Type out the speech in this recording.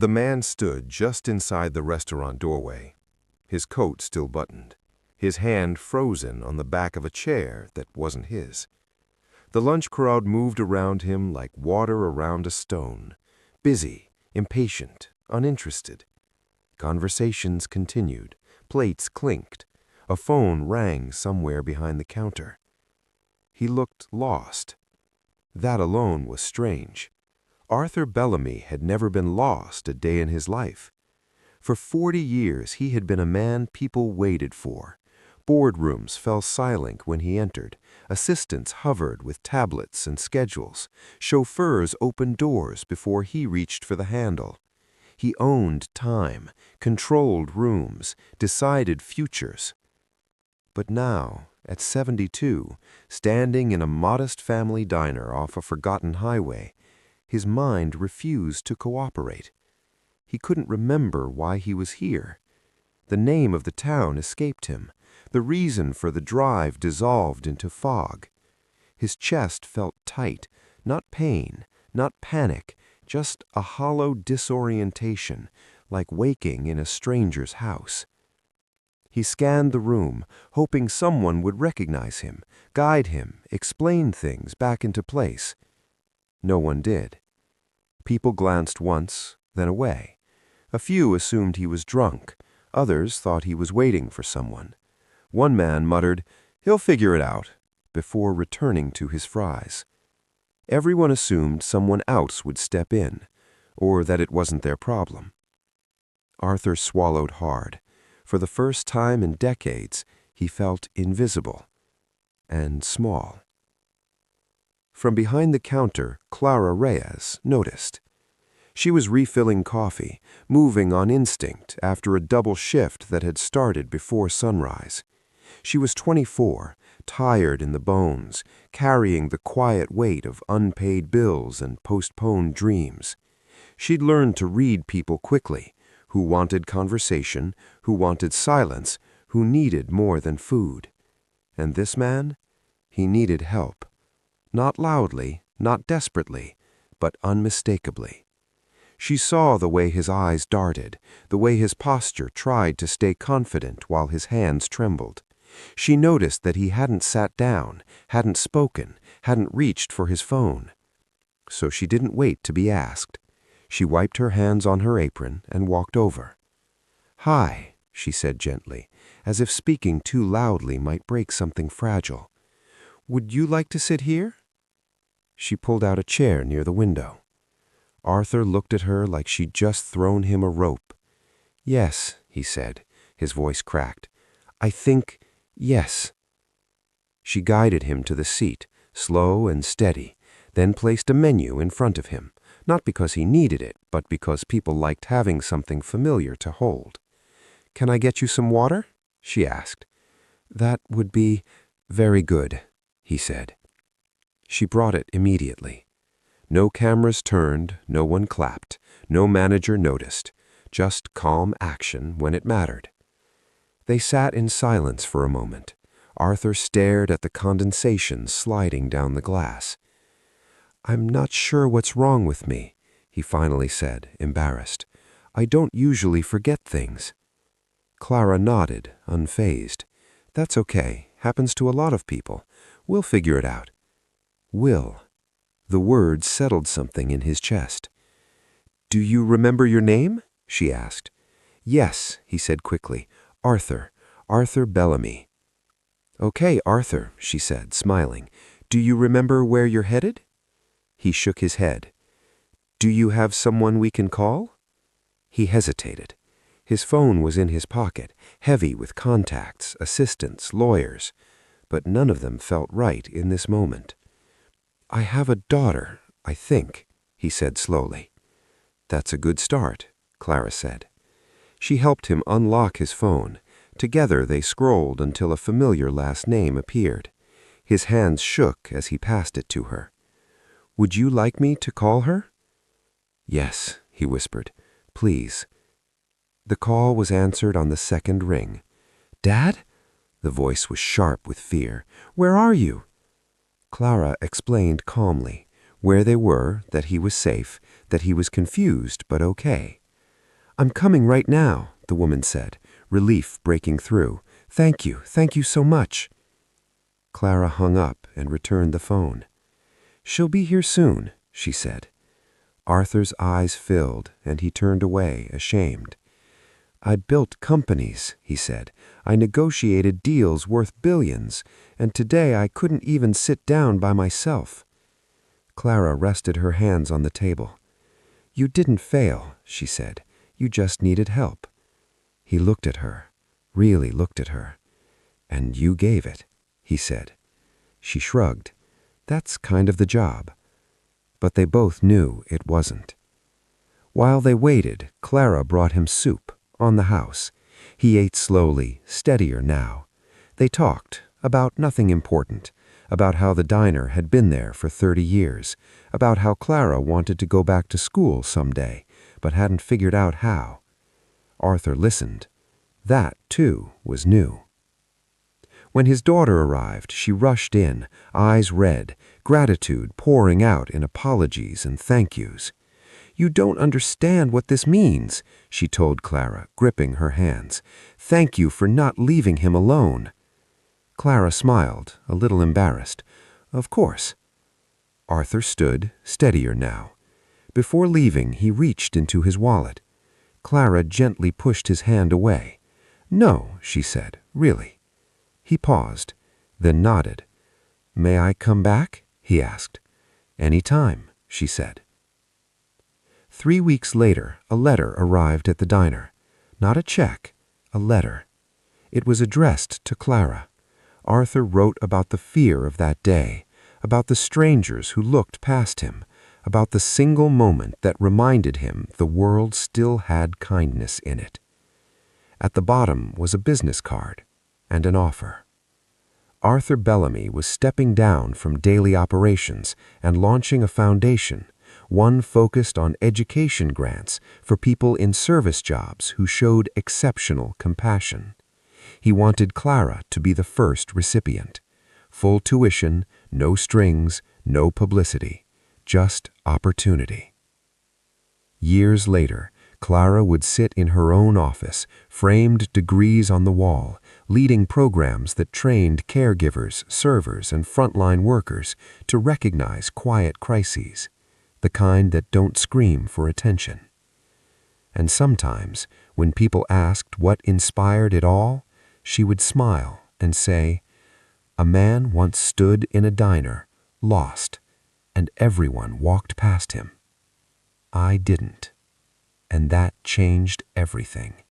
The man stood just inside the restaurant doorway, his coat still buttoned, his hand frozen on the back of a chair that wasn't his. The lunch crowd moved around him like water around a stone, busy, impatient, uninterested. Conversations continued, plates clinked, a phone rang somewhere behind the counter. He looked lost. That alone was strange. Arthur Bellamy had never been lost a day in his life. For 40 years he had been a man people waited for. Boardrooms fell silent when he entered. Assistants hovered with tablets and schedules. Chauffeurs opened doors before he reached for the handle. He owned time, controlled rooms, decided futures. But now, at 72, standing in a modest family diner off a forgotten highway, his mind refused to cooperate. He couldn't remember why he was here. The name of the town escaped him. The reason for the drive dissolved into fog. His chest felt tight, not pain, not panic, just a hollow disorientation, like waking in a stranger's house. He scanned the room, hoping someone would recognize him, guide him, explain things back into place. No one did. People glanced once, then away. A few assumed he was drunk. Others thought he was waiting for someone. One man muttered, "He'll figure it out," before returning to his fries. Everyone assumed someone else would step in, or that it wasn't their problem. Arthur swallowed hard. For the first time in decades, he felt invisible and small. From behind the counter, Clara Reyes noticed. She was refilling coffee, moving on instinct after a double shift that had started before sunrise. She was 24, tired in the bones, carrying the quiet weight of unpaid bills and postponed dreams. She'd learned to read people quickly, who wanted conversation, who wanted silence, who needed more than food. And this man? He needed help. Not loudly, not desperately, but unmistakably. She saw the way his eyes darted, the way his posture tried to stay confident while his hands trembled. She noticed that he hadn't sat down, hadn't spoken, hadn't reached for his phone. So she didn't wait to be asked. She wiped her hands on her apron and walked over. "Hi," she said gently, as if speaking too loudly might break something fragile. "Would you like to sit here?" She pulled out a chair near the window. Arthur looked at her like she'd just thrown him a rope. "Yes," he said, his voice cracked. "I think, yes." She guided him to the seat, slow and steady, then placed a menu in front of him, not because he needed it, but because people liked having something familiar to hold. "Can I get you some water?" she asked. "That would be very good," he said. She brought it immediately. No cameras turned, no one clapped, no manager noticed, just calm action when it mattered. They sat in silence for a moment. Arthur stared at the condensation sliding down the glass. "I'm not sure what's wrong with me," he finally said, embarrassed. "I don't usually forget things." Clara nodded, unfazed. "That's okay. Happens to a lot of people. We'll figure it out." "Will." The word settled something in his chest. "Do you remember your name?" she asked. "Yes," he said quickly. Arthur Bellamy." "Okay, Arthur," she said, smiling. "Do you remember where you're headed?" He shook his head. "Do you have someone we can call?" He hesitated. His phone was in his pocket, heavy with contacts, assistants, lawyers, but none of them felt right in this moment. "I have a daughter, I think," he said slowly. "That's a good start," Clara said. She helped him unlock his phone. Together they scrolled until a familiar last name appeared. His hands shook as he passed it to her. "Would you like me to call her?" "Yes," he whispered. "Please." The call was answered on the second ring. "Dad?" The voice was sharp with fear. "Where are you?" Clara explained calmly where they were, that he was safe, that he was confused but okay. "I'm coming right now," the woman said, relief breaking through. Thank you so much." Clara hung up and returned the phone. "She'll be here soon," she said. Arthur's eyes filled, and he turned away, ashamed. "I built companies," he said. "I negotiated deals worth billions, and today I couldn't even sit down by myself." Clara rested her hands on the table. "You didn't fail," she said. "You just needed help." He looked at her, really looked at her. "And you gave it," he said. She shrugged. "That's kind of the job." But they both knew it wasn't. While they waited, Clara brought him soup, on the house. He ate slowly, steadier now. They talked about nothing important, about how the diner had been there for 30 years, about how Clara wanted to go back to school someday, but hadn't figured out how. Arthur listened. That, too, was new. When his daughter arrived, she rushed in, eyes red, gratitude pouring out in apologies and thank yous. "You don't understand what this means," she told Clara, gripping her hands. "Thank you for not leaving him alone." Clara smiled, a little embarrassed. "Of course." Arthur stood, steadier now. Before leaving, he reached into his wallet. Clara gently pushed his hand away. "No," she said, "really." He paused, then nodded. "May I come back?" he asked. "Any time," she said. 3 weeks later, a letter arrived at the diner. Not a check, a letter. It was addressed to Clara. Arthur wrote about the fear of that day, about the strangers who looked past him, about the single moment that reminded him the world still had kindness in it. At the bottom was a business card and an offer. Arthur Bellamy was stepping down from daily operations and launching a foundation, one focused on education grants for people in service jobs who showed exceptional compassion. He wanted Clara to be the first recipient. Full tuition, no strings, no publicity, just opportunity. Years later, Clara would sit in her own office, framed degrees on the wall, leading programs that trained caregivers, servers, and frontline workers to recognize quiet crises, the kind that don't scream for attention. And sometimes, when people asked what inspired it all, she would smile and say, "A man once stood in a diner, lost, and everyone walked past him. I didn't, and that changed everything."